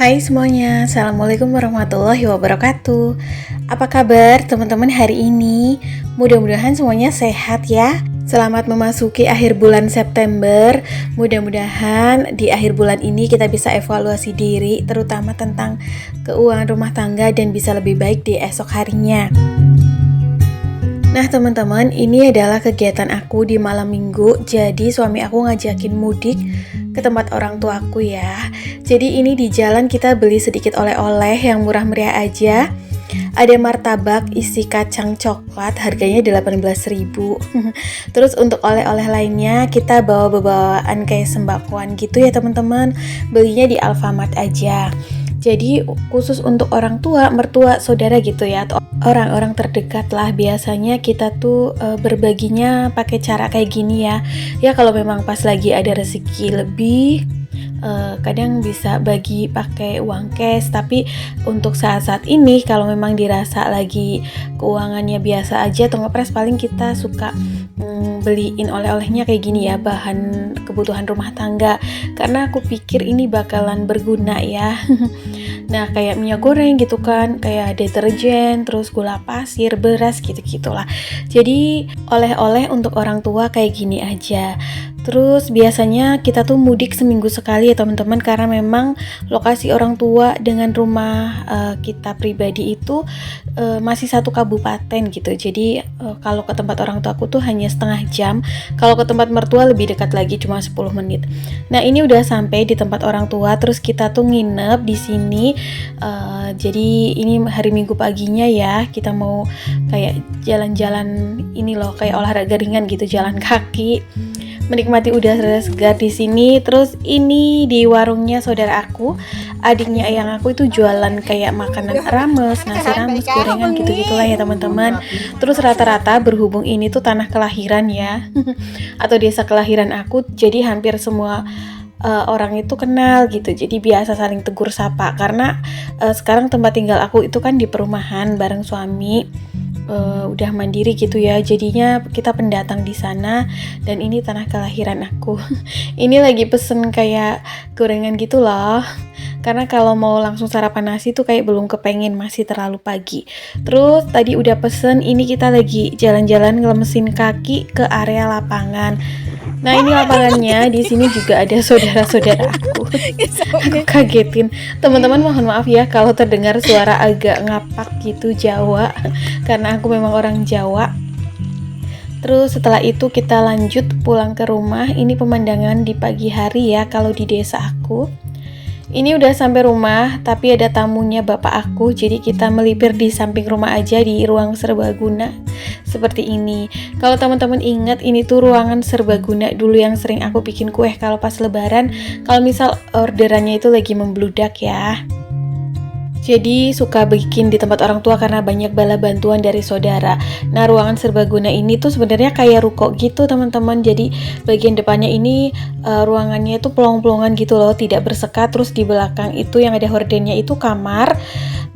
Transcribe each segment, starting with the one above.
Hai semuanya, Assalamualaikum warahmatullahi wabarakatuh. Apa kabar teman-teman hari ini? Mudah-mudahan semuanya sehat ya. Selamat memasuki akhir bulan September. Mudah-mudahan di akhir bulan ini kita bisa evaluasi diri, terutama tentang keuangan rumah tangga dan bisa lebih baik di esok harinya. Nah teman-teman, ini adalah kegiatan aku di malam minggu. Jadi suami aku ngajakin mudik ke tempat orang tuaku ya. Jadi ini di jalan kita beli sedikit oleh-oleh yang murah meriah aja. Ada martabak isi kacang coklat, harganya 18.000. Terus untuk oleh-oleh lainnya kita bawa bawaan kayak sembakoan gitu ya teman-teman. Belinya di Alfamart aja. Jadi khusus untuk orang tua, mertua, saudara gitu ya, atau orang-orang terdekat lah. Biasanya kita tuh berbaginya pakai cara kayak gini ya. Ya kalau memang pas lagi ada rezeki lebih, kadang bisa bagi pakai uang cash. Tapi untuk saat-saat ini kalau memang dirasa lagi keuangannya biasa aja atau ngepres, paling kita suka beliin oleh-olehnya kayak gini ya, bahan kebutuhan rumah tangga, karena aku pikir ini bakalan berguna ya. Nah kayak minyak goreng gitu kan, kayak deterjen, terus gula pasir, beras gitu-gitulah. Jadi oleh-oleh untuk orang tua kayak gini aja. Terus biasanya kita tuh mudik seminggu sekali ya teman-teman, karena memang lokasi orang tua dengan rumah kita pribadi itu masih satu kabupaten gitu. Jadi kalau ke tempat orang tua aku tuh hanya setengah jam, kalau ke tempat mertua lebih dekat lagi, cuma 10 menit. Nah ini udah sampai di tempat orang tua, terus kita tuh nginep di sini. Jadi ini hari Minggu paginya ya, kita mau kayak jalan-jalan ini loh, kayak olahraga ringan gitu, jalan kaki, menikmati udara segar di sini. Terus ini di warungnya saudara aku, adiknya ayang aku itu jualan kayak makanan rames, nasi rames, gorengan gitu-gitulah ya teman-teman. Terus rata-rata berhubung ini tuh tanah kelahiran ya, atau desa kelahiran aku, jadi hampir semua orang itu kenal gitu. Jadi biasa saling tegur sapa, karena sekarang tempat tinggal aku itu kan di perumahan bareng suami. Udah mandiri gitu ya, jadinya kita pendatang di sana, dan ini tanah kelahiran aku. Ini lagi pesen kayak gorengan gitu loh, karena kalau mau langsung sarapan nasi tuh kayak belum kepengen, masih terlalu pagi. Terus tadi udah pesen, ini kita lagi jalan-jalan ngelemesin kaki ke area lapangan. Nah ini lapangannya, di sini juga ada saudara-saudara aku. Aku kagetin teman-teman, mohon maaf ya kalau terdengar suara agak ngapak gitu Jawa, karena aku memang orang Jawa. Terus setelah itu kita lanjut pulang ke rumah. Ini pemandangan di pagi hari ya kalau di desa aku. Ini udah sampai rumah, tapi ada tamunya bapak aku, jadi kita melipir di samping rumah aja di ruang serbaguna seperti ini. Kalau teman-teman ingat, ini tuh ruangan serbaguna dulu yang sering aku bikin kue kalau pas lebaran, kalau misal orderannya itu lagi membludak ya. Jadi suka bikin di tempat orang tua karena banyak bala bantuan dari saudara. Nah ruangan serbaguna ini tuh sebenarnya kayak ruko gitu teman-teman. Jadi bagian depannya ini ruangannya itu pelong-pelongan gitu loh, tidak bersekat. Terus di belakang itu yang ada hordennya itu kamar.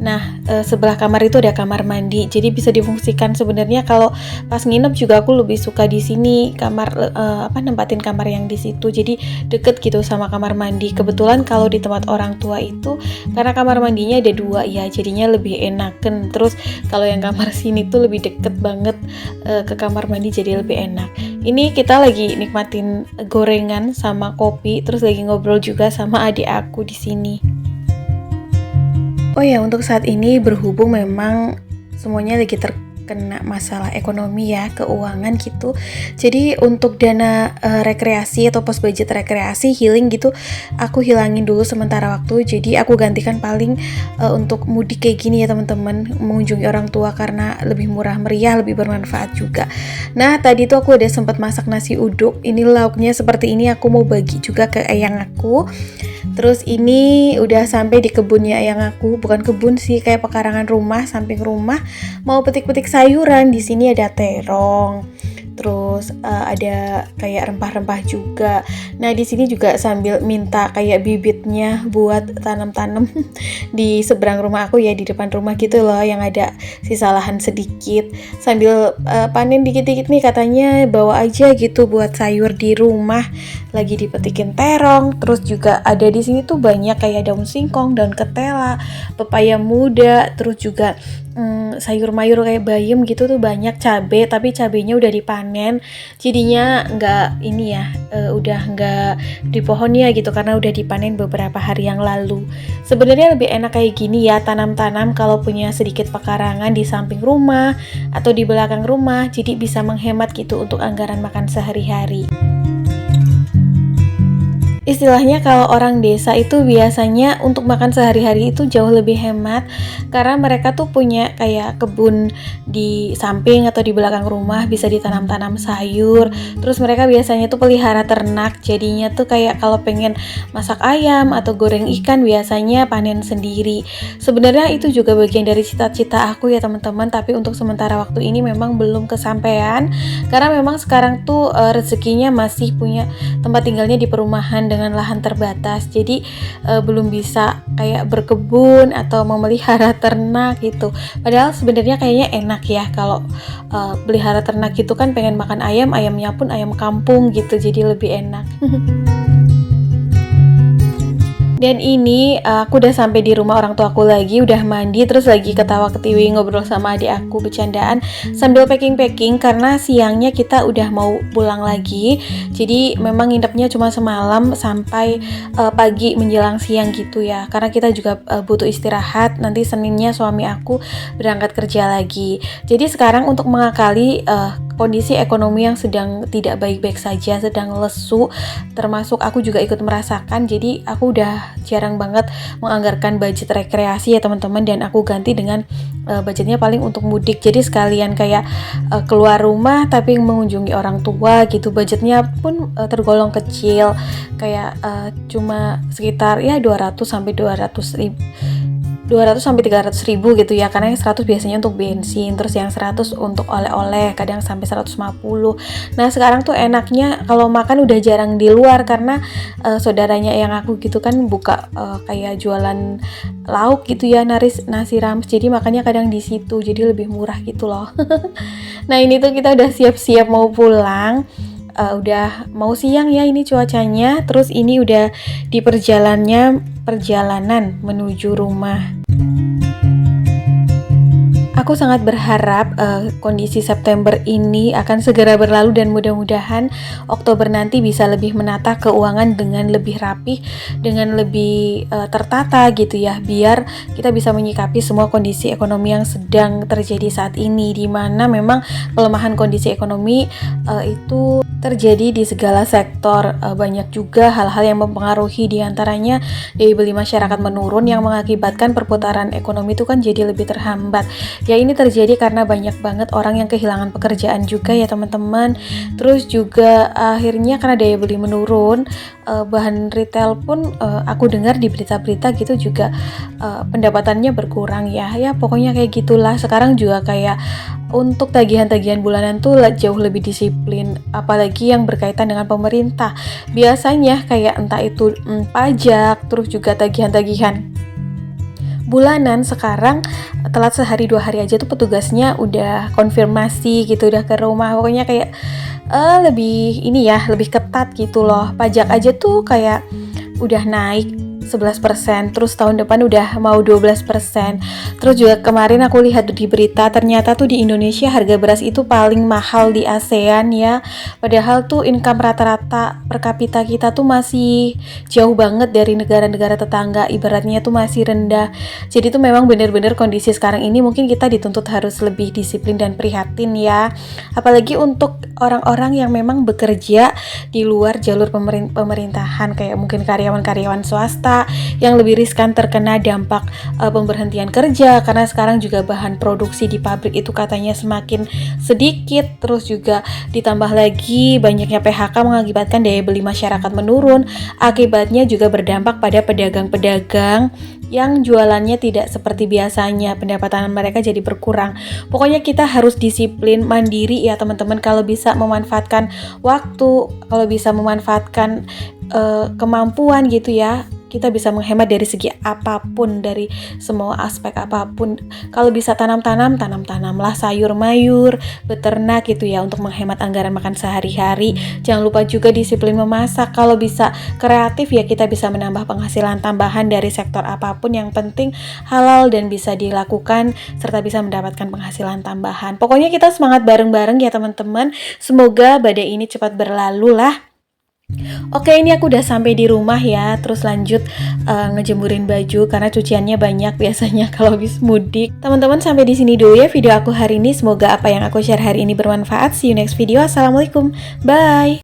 Nah sebelah kamar itu ada kamar mandi. Jadi bisa difungsikan sebenarnya. Kalau pas nginep juga aku lebih suka di sini kamar nempatin kamar yang di situ. Jadi deket gitu sama kamar mandi. Kebetulan kalau di tempat orang tua itu karena kamar mandinya ada 2 ya, jadinya lebih enaken. Terus kalau yang kamar sini tuh lebih deket banget ke kamar mandi, jadi lebih enak. Ini kita lagi nikmatin gorengan sama kopi, terus lagi ngobrol juga sama adik aku di sini. Oh ya, untuk saat ini berhubung memang semuanya lagi terkena masalah ekonomi ya, keuangan gitu. Jadi untuk dana rekreasi atau pos budget rekreasi healing gitu, aku hilangin dulu sementara waktu. Jadi aku gantikan paling untuk mudik kayak gini ya teman-teman, mengunjungi orang tua karena lebih murah meriah, lebih bermanfaat juga. Nah tadi tuh aku udah sempat masak nasi uduk. Ini lauknya seperti ini, aku mau bagi juga ke ayang aku. Terus ini udah sampai di kebunnya ayang aku, bukan kebun sih, kayak pekarangan rumah, samping rumah. Mau petik-petik sayuran, di sini ada terong. terus ada kayak rempah-rempah juga. Nah di sini juga sambil minta kayak bibitnya buat tanam-tanam di seberang rumah aku ya, di depan rumah gitu loh, yang ada sisa lahan sedikit. Sambil panen dikit-dikit nih, katanya bawa aja gitu buat sayur di rumah. Lagi dipetikin terong, terus juga ada di sini tuh banyak kayak daun singkong, daun ketela, pepaya muda, terus juga sayur mayur kayak bayam gitu tuh banyak, cabe, tapi cabenya udah dipanen, jadinya nggak ini ya, udah nggak di pohon ya gitu, karena udah dipanen beberapa hari yang lalu. Sebenarnya lebih enak kayak gini ya, tanam-tanam kalau punya sedikit pekarangan di samping rumah atau di belakang rumah, jadi bisa menghemat gitu untuk anggaran makan sehari-hari. Istilahnya kalau orang desa itu biasanya untuk makan sehari-hari itu jauh lebih hemat, karena mereka tuh punya kayak kebun di samping atau di belakang rumah, bisa ditanam-tanam sayur. Terus mereka biasanya tuh pelihara ternak, jadinya tuh kayak kalau pengen masak ayam atau goreng ikan biasanya panen sendiri. Sebenarnya itu juga bagian dari cita-cita aku ya teman-teman, tapi untuk sementara waktu ini memang belum kesampaian, karena memang sekarang tuh rezekinya masih punya tempat tinggalnya di perumahan dengan lahan terbatas, jadi belum bisa kayak berkebun atau memelihara ternak gitu. Padahal sebenarnya kayaknya enak ya kalau pelihara ternak gitu kan, pengen makan ayam, ayamnya pun ayam kampung gitu, jadi lebih enak. Dan ini aku udah sampai di rumah orang tua aku lagi, udah mandi, terus lagi ketawa ketiwi ngobrol sama adik aku bercandaan sambil packing-packing, karena siangnya kita udah mau pulang lagi. Jadi memang nginepnya cuma semalam sampai pagi menjelang siang gitu ya, karena kita juga butuh istirahat. Nanti Seninnya suami aku berangkat kerja lagi. Jadi sekarang untuk mengakali kondisi ekonomi yang sedang tidak baik-baik saja, sedang lesu, termasuk aku juga ikut merasakan. Jadi aku udah jarang banget menganggarkan budget rekreasi ya teman-teman, dan aku ganti dengan budgetnya paling untuk mudik. Jadi sekalian kayak keluar rumah tapi mengunjungi orang tua gitu. Budgetnya pun tergolong kecil, kayak cuma sekitar ya 200 sampai 300 ribu gitu ya, karena yang 100 biasanya untuk bensin, terus yang 100 untuk oleh-oleh, kadang sampai 150. Nah sekarang tuh enaknya kalau makan udah jarang di luar, karena saudaranya yang aku gitu kan buka kayak jualan lauk gitu ya, nasi rames, jadi makannya kadang di situ, jadi lebih murah gitu loh. Nah ini tuh kita udah siap-siap mau pulang. Udah mau siang ya ini cuacanya, terus ini udah di perjalanan menuju rumah. Aku sangat berharap kondisi September ini akan segera berlalu, dan mudah-mudahan Oktober nanti bisa lebih menata keuangan dengan lebih rapih, dengan lebih tertata gitu ya, biar kita bisa menyikapi semua kondisi ekonomi yang sedang terjadi saat ini, di mana memang pelemahan kondisi ekonomi itu terjadi di segala sektor. Banyak juga hal-hal yang mempengaruhi, diantaranya daya beli masyarakat menurun yang mengakibatkan perputaran ekonomi itu kan jadi lebih terhambat. Ya ini terjadi karena banyak banget orang yang kehilangan pekerjaan juga ya teman-teman. Terus juga akhirnya karena daya beli menurun, bahan retail pun aku dengar di berita-berita gitu juga pendapatannya berkurang ya. Ya pokoknya kayak gitulah. Sekarang juga kayak untuk tagihan-tagihan bulanan tuh jauh lebih disiplin, apalagi yang berkaitan dengan pemerintah. Biasanya kayak entah itu pajak, terus juga tagihan-tagihan bulanan, sekarang telat sehari 2 hari aja tuh petugasnya udah konfirmasi gitu, udah ke rumah. Pokoknya kayak lebih ini ya, lebih ketat gitu loh. Pajak aja tuh kayak udah naik 11%, terus tahun depan udah mau 12%. Terus juga kemarin aku lihat di berita, ternyata tuh di Indonesia harga beras itu paling mahal di ASEAN ya. Padahal tuh income rata-rata per kapita kita tuh masih jauh banget dari negara-negara tetangga, ibaratnya tuh masih rendah. Jadi tuh memang benar-benar kondisi sekarang ini mungkin kita dituntut harus lebih disiplin dan prihatin ya. Apalagi untuk orang-orang yang memang bekerja di luar jalur pemerintahan, kayak mungkin karyawan-karyawan swasta yang lebih riskan terkena dampak pemberhentian kerja, karena sekarang juga bahan produksi di pabrik itu katanya semakin sedikit. Terus juga ditambah lagi banyaknya PHK mengakibatkan daya beli masyarakat menurun. Akibatnya juga berdampak pada pedagang-pedagang yang jualannya tidak seperti biasanya, pendapatan mereka jadi berkurang. Pokoknya kita harus disiplin, mandiri ya teman-teman. Kalau bisa memanfaatkan waktu, kalau bisa memanfaatkan kemampuan gitu ya, kita bisa menghemat dari segi apapun, dari semua aspek apapun. Kalau bisa tanamlah sayur mayur, beternak gitu ya, untuk menghemat anggaran makan sehari-hari. Jangan lupa juga disiplin memasak. Kalau bisa kreatif ya, kita bisa menambah penghasilan tambahan dari sektor apapun, yang penting halal dan bisa dilakukan serta bisa mendapatkan penghasilan tambahan. Pokoknya kita semangat bareng-bareng ya teman-teman. Semoga badai ini cepat berlalu lah. Oke, ini aku udah sampai di rumah ya. Terus lanjut ngejemurin baju karena cuciannya banyak biasanya kalau habis mudik. Teman-teman, sampai di sini dulu ya video aku hari ini. Semoga apa yang aku share hari ini bermanfaat. See you next video. Assalamualaikum. Bye.